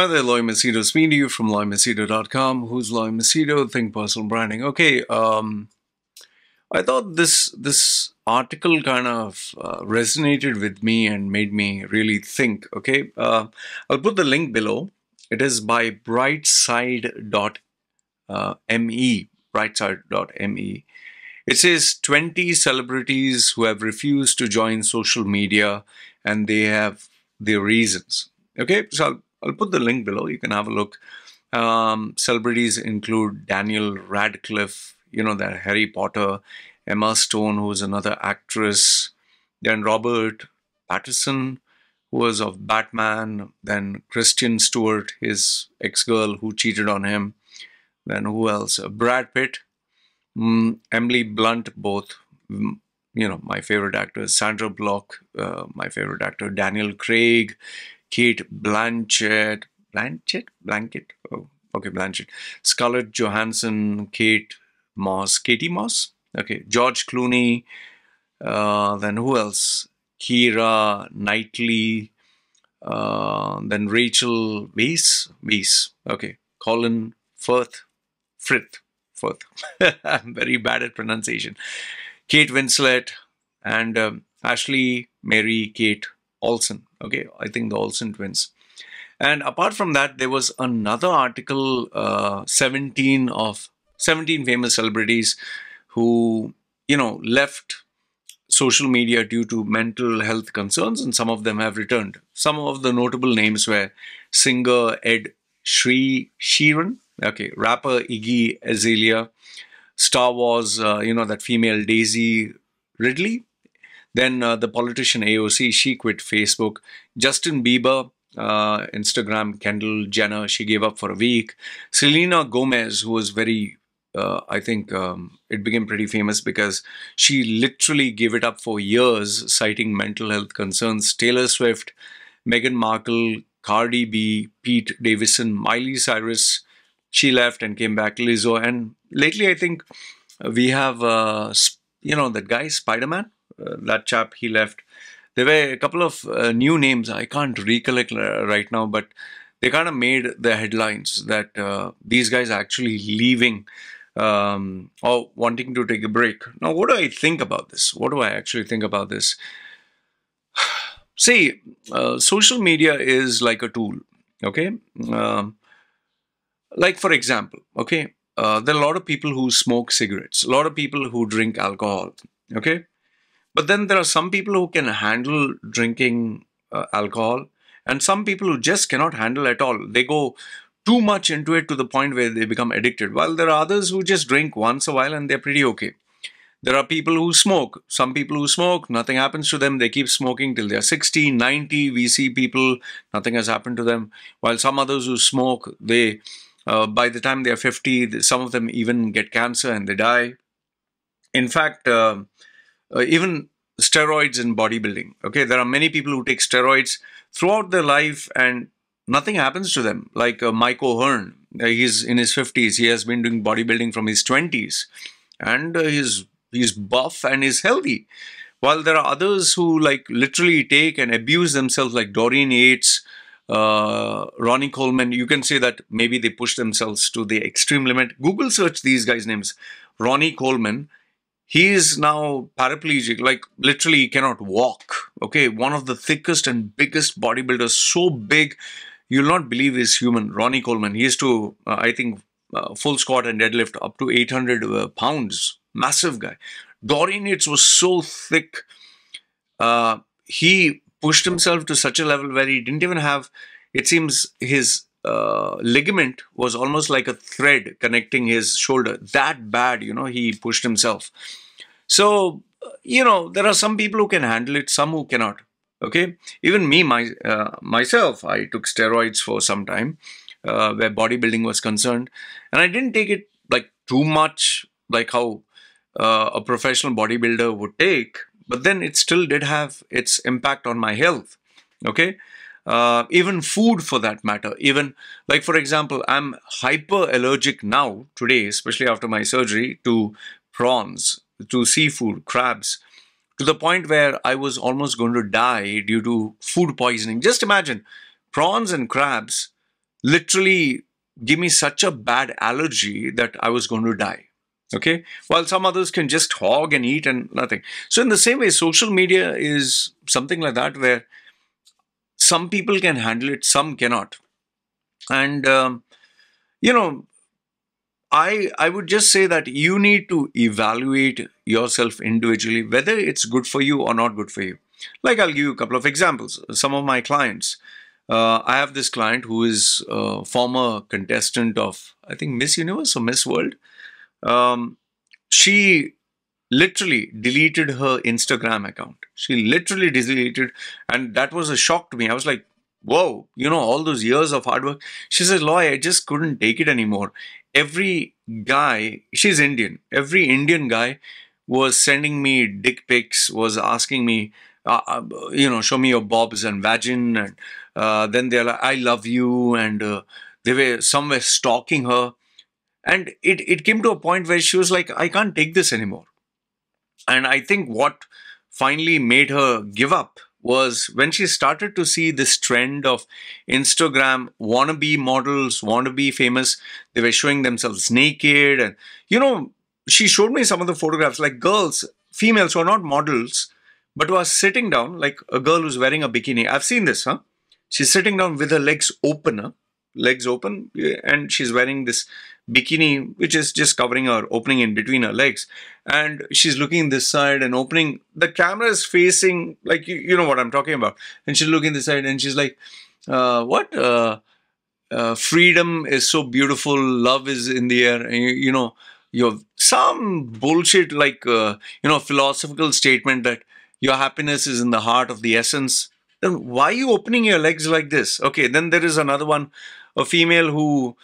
Hi there, Loy Machedo. Speaking to you from loymachedo.com. Who's Loy Machedo? Think Personal Branding. Okay, I thought this article kind of resonated with me and made me really think. Okay, I'll put the link below. It is by brightside.me. Brightside.me. It says 20 celebrities who have refused to join social media, and they have their reasons. Okay, so I'll put the link below. You can have a look. Celebrities include Daniel Radcliffe, that Harry Potter, Emma Stone, who's another actress, then Robert Pattinson, who was of Batman, then Kristen Stewart, his ex-girl who cheated on him, then who else? Brad Pitt, Emily Blunt, both, my favorite actors, Sandra Bullock, my favorite actor, Daniel Craig, Kate Blanchett, oh, okay, Blanchett, Scarlett Johansson, Katie Moss, okay, George Clooney, then who else? Keira Knightley, then Rachel Weisz, okay, Colin Firth. I'm very bad at pronunciation. Kate Winslet and Ashley Mary Kate Olsen. Okay, I think the Olsen twins. And apart from that, there was another article, 17 famous celebrities who, left social media due to mental health concerns, and some of them have returned. Some of the notable names were singer Ed Sheeran, okay, rapper Iggy Azalea, Star Wars, that female Daisy Ridley. Then the politician AOC, she quit Facebook. Justin Bieber, Instagram, Kendall Jenner, she gave up for a week. Selena Gomez, who was very, I think it became pretty famous because she literally gave it up for years, citing mental health concerns. Taylor Swift, Meghan Markle, Cardi B, Pete Davidson, Miley Cyrus, she left and came back, Lizzo. And lately, I think we have, that guy, Spider-Man, that chap, he left. There were a couple of new names. I can't recollect right now, but they kind of made the headlines that these guys are actually leaving or wanting to take a break. Now, what do I think about this? What do I actually think about this? See, social media is like a tool, okay? Like, for example, okay, there are a lot of people who smoke cigarettes, a lot of people who drink alcohol, okay? But then there are some people who can handle drinking alcohol, and some people who just cannot handle at all. They go too much into it to the point where they become addicted, while there are others who just drink once a while and they're pretty okay. There are people who smoke. Some people who smoke, nothing happens to them. They keep smoking till they're 60, 90. We see people, nothing has happened to them. While some others who smoke, they, by the time they're 50, some of them even get cancer and they die. In fact, even steroids in bodybuilding. Okay, there are many people who take steroids throughout their life and nothing happens to them. Like Mike O'Hearn, he's in his 50s. He has been doing bodybuilding from his 20s, and he's buff and is healthy. While there are others who like literally take and abuse themselves, like Doreen Yates, Ronnie Coleman. You can say that maybe they push themselves to the extreme limit. Google search these guys' names. Ronnie Coleman. He is now paraplegic, like literally he cannot walk. Okay, one of the thickest and biggest bodybuilders, so big, you'll not believe is human. Ronnie Coleman. He used to, I think, full squat and deadlift up to 800 pounds. Massive guy. Doreen Yates was so thick. He pushed himself to such a level where he didn't even have, it seems his ligament was almost like a thread connecting his shoulder. That bad, he pushed himself. So, there are some people who can handle it, some who cannot. Okay, even me, myself, I took steroids for some time where bodybuilding was concerned, and I didn't take it like too much, like how a professional bodybuilder would take. But then it still did have its impact on my health. Okay. Even food for that matter, even like, for example, I'm hyper allergic now today, especially after my surgery, to prawns, to seafood, crabs, to the point where I was almost going to die due to food poisoning. Just imagine prawns and crabs, literally give me such a bad allergy that I was going to die. Okay. While some others can just hog and eat and nothing. So, in the same way, social media is something like that where some people can handle it, some cannot. And, you know, I would just say that you need to evaluate yourself individually, whether it's good for you or not good for you. Like, I'll give you a couple of examples. Some of my clients, I have this client who is a former contestant of, I think, Miss Universe or Miss World. Um, she literally deleted her Instagram account. She literally deleted, and that was a shock to me. I was like, whoa, all those years of hard work. She says, Loy, I just couldn't take it anymore. Every guy, she's Indian, every Indian guy was sending me dick pics, was asking me, show me your bobs and vagin. And then they're like, I love you. And they were somewhere stalking her. And it came to a point where she was like, I can't take this anymore. And I think what finally made her give up was when she started to see this trend of Instagram wannabe models, wannabe famous. They were showing themselves naked. And, she showed me some of the photographs, like girls, females who are not models, but who are sitting down, like a girl who's wearing a bikini. I've seen this, huh? She's sitting down with her legs open, legs open, and she's wearing this bikini which is just covering her opening in between her legs, and she's looking this side and opening, the camera is facing, like, you know what I'm talking about, and she's looking this side and she's like, what freedom is so beautiful, love is in the air, and you have some bullshit like philosophical statement that your happiness is in the heart of the essence. Then why are you opening your legs like this? Okay, then there is another one, a female who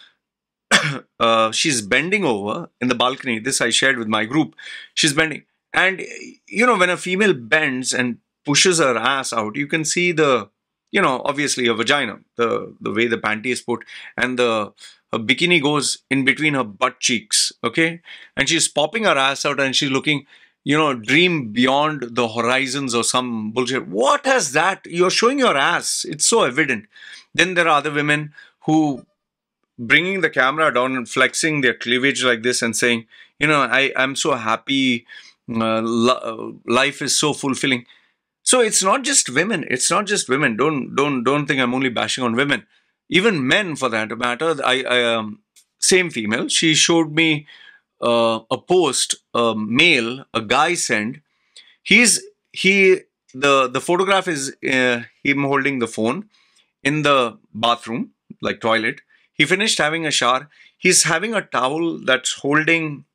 she's bending over in the balcony. This I shared with my group. She's bending. And, when a female bends and pushes her ass out, you can see the, obviously a vagina, the way the panty is put, and her bikini goes in between her butt cheeks. Okay. And she's popping her ass out and she's looking, dream beyond the horizons or some bullshit. What has that? You're showing your ass. It's so evident. Then there are other women who bringing the camera down and flexing their cleavage like this and saying, I'm so happy, life is so fulfilling. So it's not just women. It's not just women. Don't think I'm only bashing on women. Even men, for that matter. Same female. She showed me a post, a male, a guy sent. The photograph is him holding the phone in the bathroom, like toilet. He finished having a shower. He's having a towel that's holding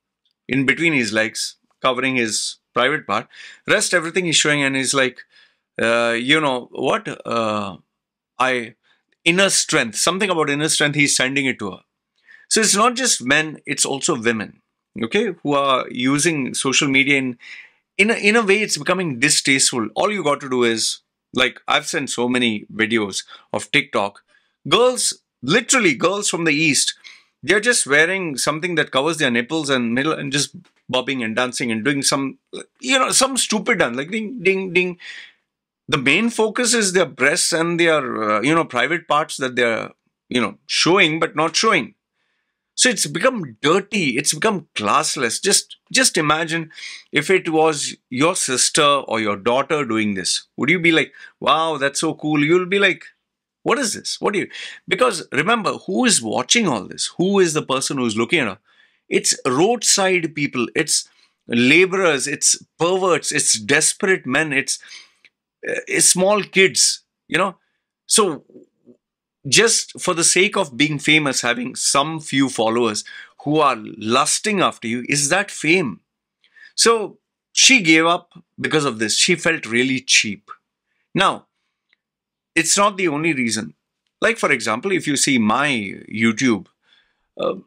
in between his legs, covering his private part. Rest everything he's showing, and he's like, what? Inner strength. Something about inner strength. He's sending it to her. So it's not just men; it's also women. Okay, who are using social media in a way. It's becoming distasteful. All you got to do is, like, I've sent so many videos of TikTok. Literally girls from the East, they're just wearing something that covers their nipples and middle and just bobbing and dancing and doing some, some stupid dance, like ding, ding, ding. The main focus is their breasts and their, private parts that they're, showing but not showing. So it's become dirty. It's become classless. Just imagine if it was your sister or your daughter doing this. Would you be like, wow, that's so cool? You'll be like, what is this? Because remember, who is watching all this? Who is the person who's looking at her? It's roadside people. It's laborers. It's perverts. It's desperate men. It's small kids, So just for the sake of being famous, having some few followers who are lusting after you, is that fame? So she gave up because of this. She felt really cheap. Now, it's not the only reason. Like, for example, if you see my YouTube,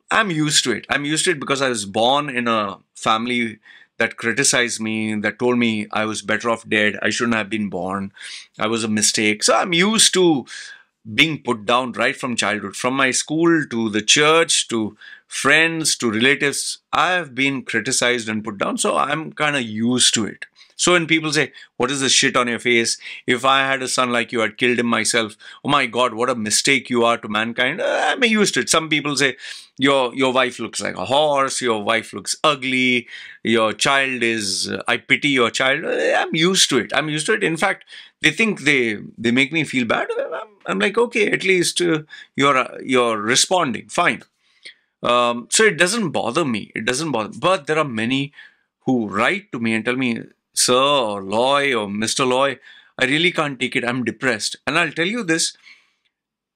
I'm used to it. I'm used to it because I was born in a family that criticized me, that told me I was better off dead. I shouldn't have been born. I was a mistake. So I'm used to being put down right from childhood. From my school to the church to friends to relatives, I have been criticized and put down. So I'm kind of used to it. So when people say, what is this shit on your face? If I had a son like you, I'd killed him myself. Oh my God, what a mistake you are to mankind. I'm used to it. Some people say, your wife looks like a horse, your wife looks ugly, your child is, I pity your child. I'm used to it. I'm used to it. In fact, they think they make me feel bad. I'm like, okay, at least you're responding. Fine. So it doesn't bother me. It doesn't bother. But there are many who write to me and tell me, Sir or Loy or Mr. Loy, I really can't take it. I'm depressed. And I'll tell you this,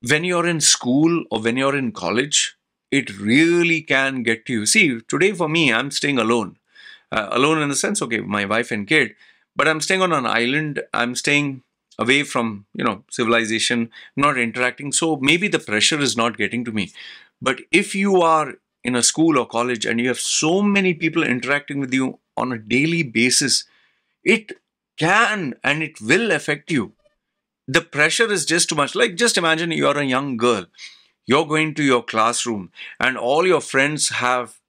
when you're in school or when you're in college, it really can get to you. See, today for me, I'm staying alone. Alone in the sense, okay, my wife and kid, but I'm staying on an island. I'm staying away from, civilization, not interacting. So maybe the pressure is not getting to me. But if you are in a school or college and you have so many people interacting with you on a daily basis, it can and it will affect you. The pressure is just too much. Like, just imagine you're a young girl. You're going to your classroom and all your friends have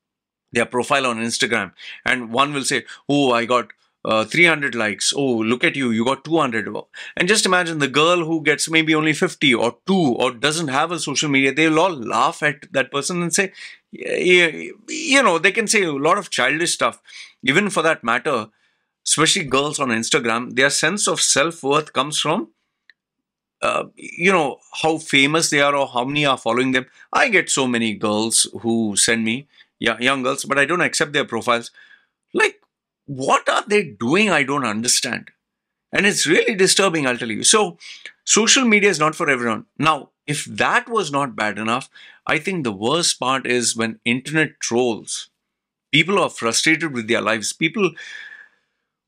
their profile on Instagram, and one will say, "Oh, I got 300 likes. Oh, look at you, you got 200." And just imagine the girl who gets maybe only 50 or 2 or doesn't have a social media. They'll all laugh at that person and say, yeah, they can say a lot of childish stuff. Even for that matter, especially girls on Instagram, their sense of self-worth comes from how famous they are or how many are following them. I get so many girls who send me, yeah, young girls, but I don't accept their profiles. Like, what are they doing? I don't understand. And it's really disturbing, I'll tell you. So, social media is not for everyone. Now, if that was not bad enough, I think the worst part is when internet trolls, people are frustrated with their lives, people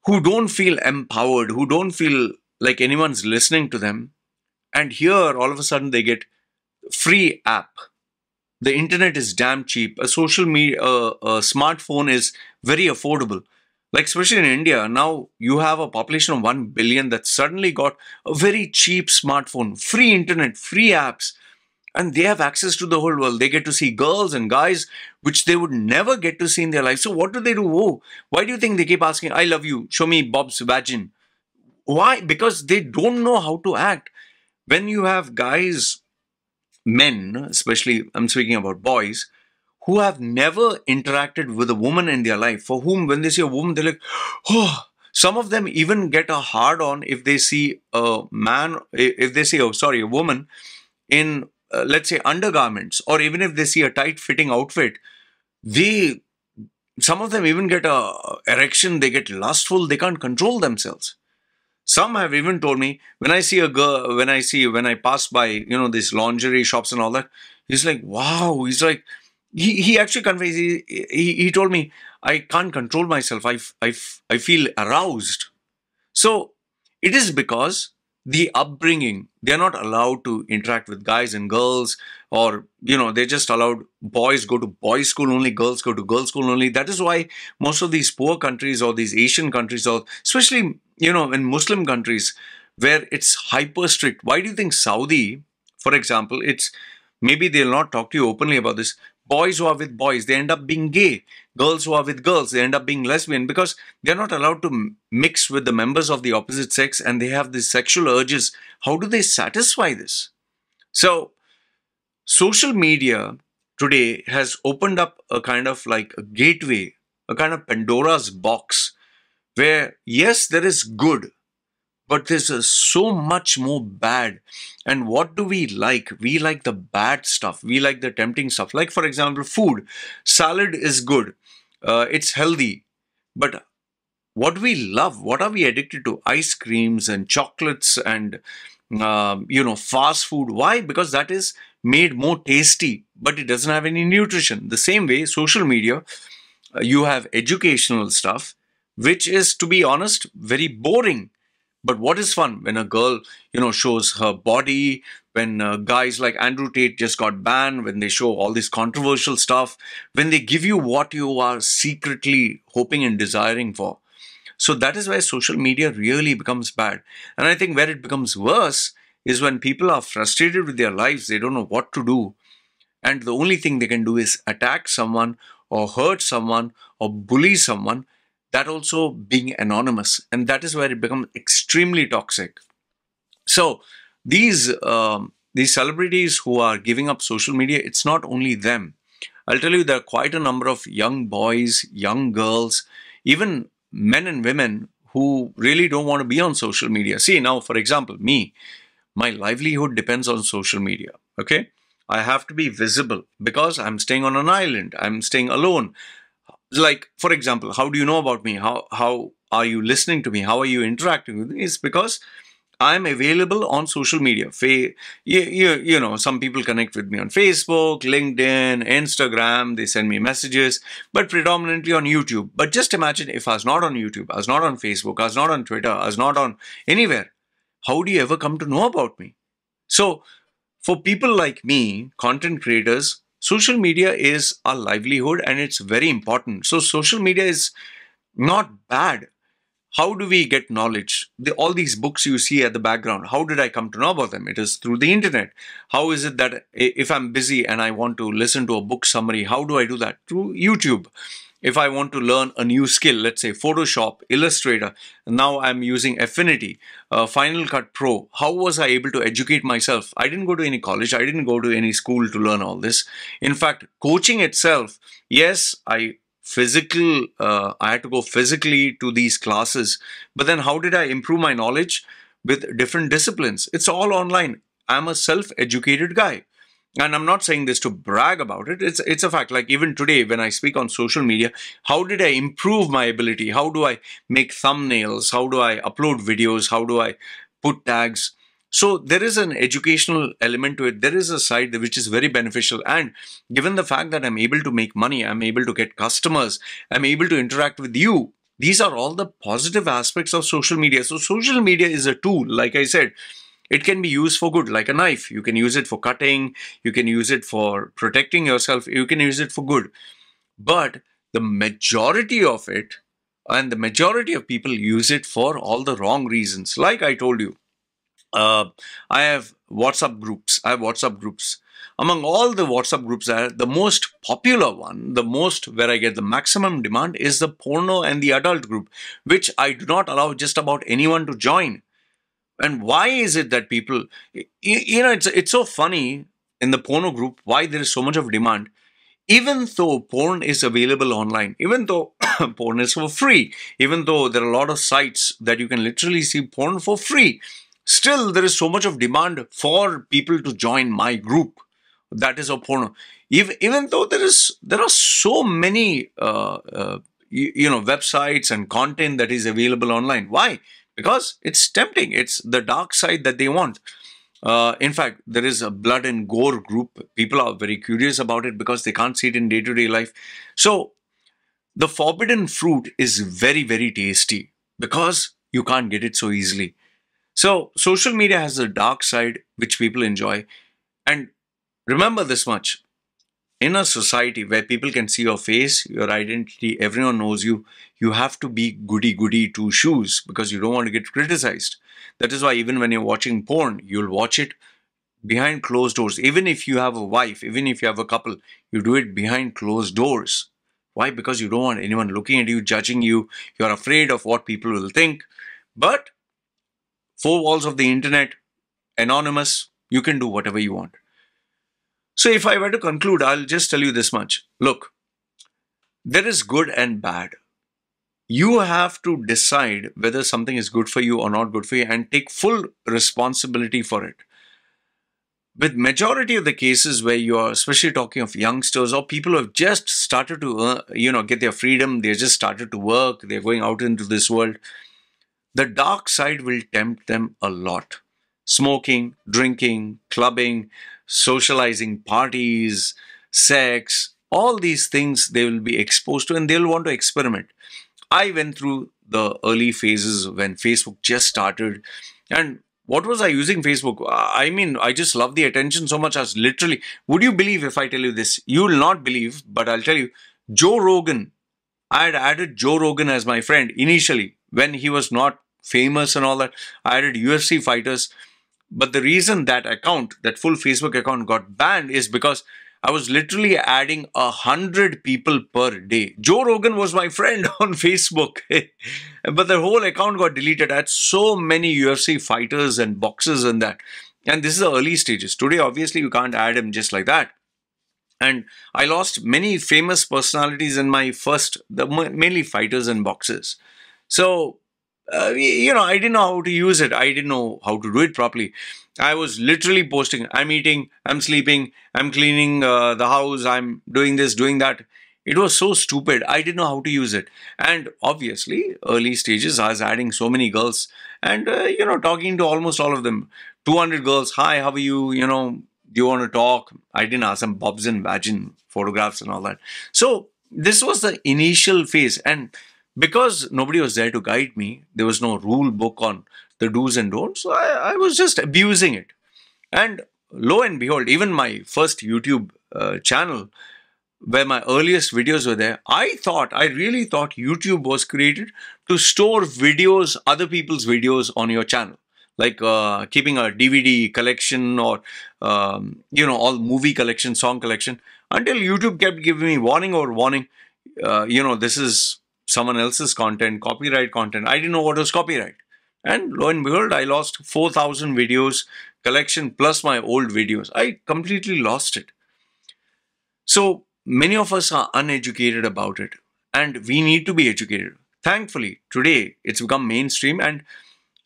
who don't feel empowered, who don't feel like anyone's listening to them. And here, all of a sudden, they get free app. The internet is damn cheap. A social media, a smartphone is very affordable. Like, especially in India, now you have a population of 1 billion that suddenly got a very cheap smartphone, free internet, free apps, and they have access to the whole world. They get to see girls and guys, which they would never get to see in their life. So what do? Oh, why do you think they keep asking, I love you, show me Bob's vagin? Why? Because they don't know how to act. When you have guys, men, especially I'm speaking about boys, who have never interacted with a woman in their life, for whom when they see a woman, they're like, oh, some of them even get a hard on if they see a man, if they see, a woman in, let's say, undergarments, or even if they see a tight fitting outfit, they, some of them even get a erection, they get lustful, they can't control themselves. Some have even told me, when I see a girl, when I pass by, these lingerie shops and all that, he's like, wow. He's like, he actually confessed, he told me, I can't control myself. I feel aroused. So it is because the upbringing, they're not allowed to interact with guys and girls, or, they just allowed boys go to boys' school only, girls go to girls' school only. That is why most of these poor countries or these Asian countries, or especially, in Muslim countries where it's hyper strict. Why do you think Saudi, for example, it's, maybe they'll not talk to you openly about this. Boys who are with boys, they end up being gay. Girls who are with girls, they end up being lesbian, because they're not allowed to mix with the members of the opposite sex, and they have these sexual urges. How do they satisfy this? So, social media today has opened up a kind of like a gateway, a kind of Pandora's box, where yes, there is good, but there's so much more bad. And what do we like? We like the bad stuff. We like the tempting stuff. Like, for example, food. Salad is good. It's healthy. But what do we love? What are we addicted to? Ice creams and chocolates and, fast food. Why? Because that is made more tasty, but it doesn't have any nutrition. The same way, social media, you have educational stuff, which is, to be honest, very boring. But what is fun? When a girl, shows her body, when guys like Andrew Tate just got banned, when they show all this controversial stuff, when they give you what you are secretly hoping and desiring for. So that is why social media really becomes bad. And I think where it becomes worse is when people are frustrated with their lives, they don't know what to do. And the only thing they can do is attack someone or hurt someone or bully someone. that also being anonymous, and that is where it becomes extremely toxic. So these celebrities who are giving up social media, it's not only them. I'll tell you, there are quite a number of young boys, young girls, even men and women who really don't want to be on social media. See, now, for example, me, my livelihood depends on social media. Okay. I have to be visible because I'm staying on an island. I'm staying alone. Like, for example, how do you know about me? How are you listening to me? How are you interacting with me? It's because I'm available on social media. You know, some people connect with me on Facebook, LinkedIn, Instagram. They send me messages, but predominantly on YouTube. But just imagine if I was not on YouTube, I was not on Facebook, I was not on Twitter, I was not on anywhere. How do you ever come to know about me? So, for people like me, content creators, social media is our livelihood and it's very important. So, social media is not bad. How do we get knowledge? All these books you see at the background, how did I come to know about them? It is through the internet. How is it that if I'm busy and I want to listen to a book summary, how do I do that? Through YouTube. If I want to learn a new skill, let's say Photoshop, Illustrator, now I'm using Affinity, Final Cut Pro. How was I able to educate myself? I didn't go to any college. I didn't go to any school to learn all this. In fact, coaching itself, yes, I had to go physically to these classes, but then how did I improve my knowledge with different disciplines? It's all online. I'm a self-educated guy. And I'm not saying this to brag about it. It's a fact. Like even today, when I speak on social media, how did I improve my ability? How do I make thumbnails? How do I upload videos? How do I put tags? So there is an educational element to it. There is a side which is very beneficial. And given the fact that I'm able to make money, I'm able to get customers, I'm able to interact with you. These are all the positive aspects of social media. So social media is a tool, like I said. It can be used for good, like a knife. You can use it for cutting, you can use it for protecting yourself, you can use it for good. But the majority of it, and the majority of people use it for all the wrong reasons. Like I told you, uh, I have WhatsApp groups. I have WhatsApp groups. Among all the WhatsApp groups, the most popular one, the most where I get the maximum demand is the porno and the adult group, which I do not allow just about anyone to join. And why is it that people, you know, it's so funny in the porno group why there is so much of demand, even though porn is available online, even though porn is for free, even though there are a lot of sites that you can literally see porn for free, still there is so much of demand for people to join my group. That is a porno. Even though there are so many you know, websites and content that is available online. Why? Because it's tempting. It's the dark side that they want. In fact, there is a blood and gore group. People are very curious about it because they can't see it in day-to-day life. So the forbidden fruit is very, very tasty because you can't get it so easily. So social media has a dark side which people enjoy. And remember this much. In a society where people can see your face, your identity, everyone knows you, you have to be goody goody two shoes because you don't want to get criticized. That is why even when you're watching porn, you'll watch it behind closed doors. Even if you have a wife, even if you have a couple, you do it behind closed doors. Why? Because you don't want anyone looking at you, judging you. You're afraid of what people will think. But four walls of the internet, anonymous, you can do whatever you want. So if I were to conclude, I'll just tell you this much. Look, there is good and bad. You have to decide whether something is good for you or not good for you and take full responsibility for it. With majority of the cases where you are especially talking of youngsters or people who have just started to get their freedom, they just started to work, they're going out into this world, the dark side will tempt them a lot. Smoking, drinking, clubbing, socializing, parties, sex, all these things they will be exposed to and they'll want to experiment. I went through the early phases when Facebook just started. And what was I using Facebook? I mean, I just love the attention so much as literally, would you believe if I tell you this? You will not believe, but I'll tell you, Joe Rogan. I had added Joe Rogan as my friend initially when he was not famous and all that. I added UFC fighters. But the reason that account, that full Facebook account got banned is because I was literally adding 100 people per day. Joe Rogan was my friend on Facebook, but the whole account got deleted. I had so many UFC fighters and boxers and that. And this is the early stages. Today, obviously, you can't add him just like that. And I lost many famous personalities in my first, mainly fighters and boxers. So, I didn't know how to use it. I didn't know how to do it properly. I was literally posting, I'm eating, I'm sleeping, I'm cleaning the house, I'm doing this, doing that. It was so stupid. I didn't know how to use it. And obviously, early stages, I was adding so many girls and, talking to almost all of them. 200 girls, hi, how are you? Do you want to talk? I didn't ask them bobs and vagin photographs and all that. So this was the initial phase. And because nobody was there to guide me, there was no rule book on the do's and don'ts. So I was just abusing it. And lo and behold, even my first YouTube channel, where my earliest videos were there, I really thought YouTube was created to store videos, other people's videos on your channel. Like keeping a DVD collection or, all movie collection, song collection, until YouTube kept giving me warning over warning. This is someone else's content, copyright content. I didn't know what was copyright. And lo and behold, I lost 4,000 videos collection plus my old videos. I completely lost it. So many of us are uneducated about it, and we need to be educated. Thankfully, today it's become mainstream, and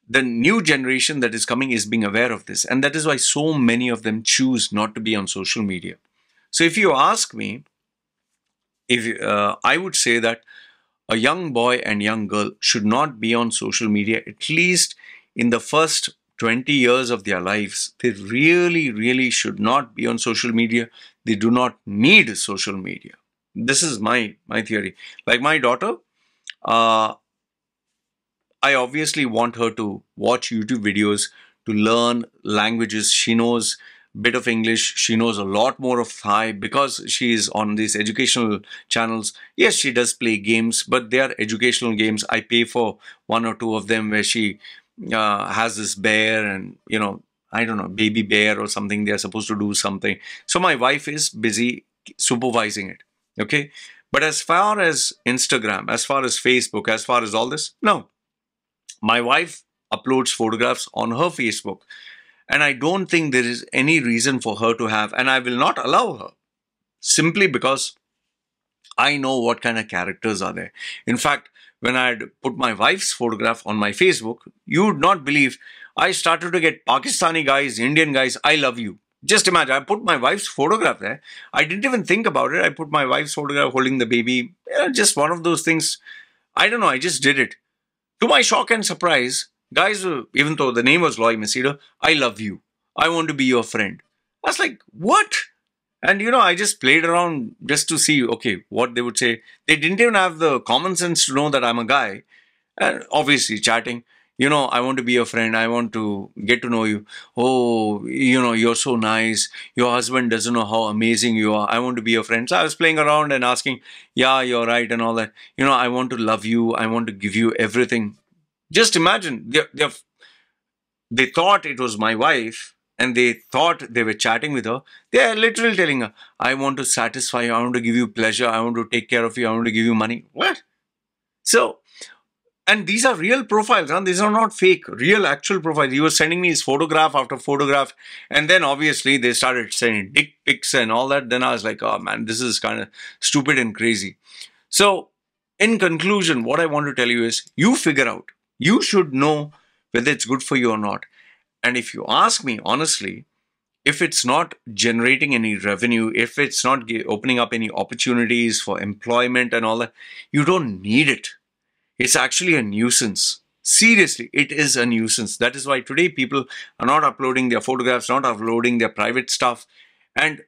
the new generation that is coming is being aware of this. And that is why so many of them choose not to be on social media. So if you ask me, I would say that a young boy and young girl should not be on social media, at least in the first 20 years of their lives. They really, really should not be on social media. They do not need social media. This is my theory. Like my daughter, I obviously want her to watch YouTube videos to learn languages. She knows a bit of English. She knows a lot more of Thai because she is on these educational channels. Yes, she does play games, but they are educational games. I pay for one or two of them where she has this bear and, I don't know, baby bear or something. They're supposed to do something. So my wife is busy supervising it. Okay. But as far as Instagram, as far as Facebook, as far as all this, no. My wife uploads photographs on her Facebook, and I don't think there is any reason for her to have, and I will not allow her, simply because I know what kind of characters are there. In fact, when I had put my wife's photograph on my Facebook, you would not believe, I started to get Pakistani guys, Indian guys, I love you. Just imagine, I put my wife's photograph there. I didn't even think about it. I put my wife's photograph holding the baby. Just one of those things. I don't know, I just did it. To my shock and surprise, guys, even though the name was Loy Machedo, I love you. I want to be your friend. I was like, what? And, I just played around just to see, okay, what they would say. They didn't even have the common sense to know that I'm a guy. And obviously chatting, I want to be your friend. I want to get to know you. Oh, you're so nice. Your husband doesn't know how amazing you are. I want to be your friend. So I was playing around and asking, yeah, you're right and all that. I want to love you. I want to give you everything. Just imagine, they thought it was my wife and they thought they were chatting with her. They are literally telling her, I want to satisfy you. I want to give you pleasure. I want to take care of you. I want to give you money. What? So, and these are real profiles. Huh? These are not fake, real actual profiles. He was sending me his photograph after photograph. And then obviously they started sending dick pics and all that. Then I was like, oh man, this is kind of stupid and crazy. So in conclusion, what I want to tell you is you figure out. You should know whether it's good for you or not. And if you ask me honestly, if it's not generating any revenue, if it's not opening up any opportunities for employment and all that, you don't need it. It's actually a nuisance. Seriously, it is a nuisance. That is why today people are not uploading their photographs, not uploading their private stuff. And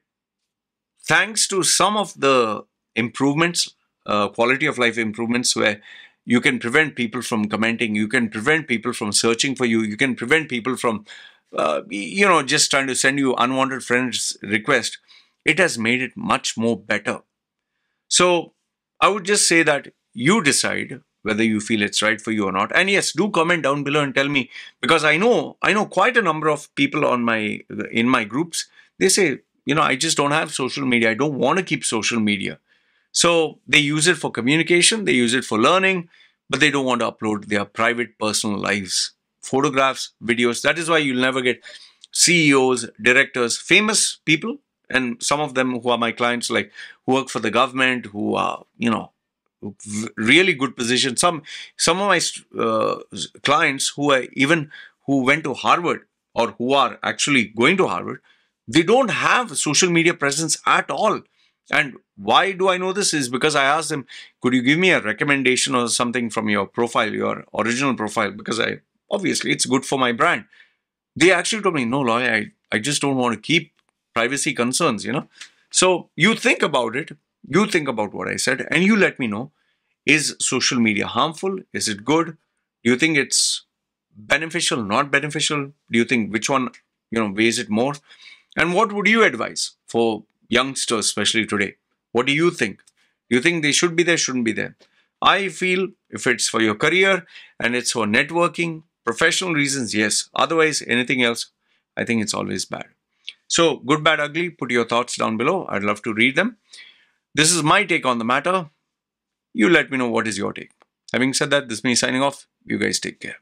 thanks to some of the improvements, quality of life improvements, where you can prevent people from commenting, you can prevent people from searching for you, you can prevent people from, just trying to send you unwanted friends request. It has made it much more better. So I would just say that you decide whether you feel it's right for you or not. And yes, do comment down below and tell me, because I know quite a number of people in my groups. They say, I just don't have social media. I don't want to keep social media. So they use it for communication, they use it for learning, but they don't want to upload their private personal lives, photographs, videos. That is why you'll never get CEOs, directors, famous people, and some of them who are my clients, like who work for the government, who are, really good positions. Some of my clients who are even who went to Harvard or who are actually going to Harvard, they don't have social media presence at all. And why do I know this is because I asked them, could you give me a recommendation or something from your profile, your original profile? Because obviously it's good for my brand. They actually told me, no, Loy, I just don't want to keep privacy concerns. So you think about it, you think about what I said, and you let me know. Is social media harmful? Is it good? Do you think it's beneficial, not beneficial? Do you think which one, weighs it more? And what would you advise for youngsters, especially today? What do you think? Do you think they should be there, shouldn't be there? I feel if it's for your career and it's for networking, professional reasons, yes. Otherwise, anything else, I think it's always bad. So, good, bad, ugly, put your thoughts down below. I'd love to read them. This is my take on the matter. You let me know what is your take. Having said that, this is me signing off. You guys take care.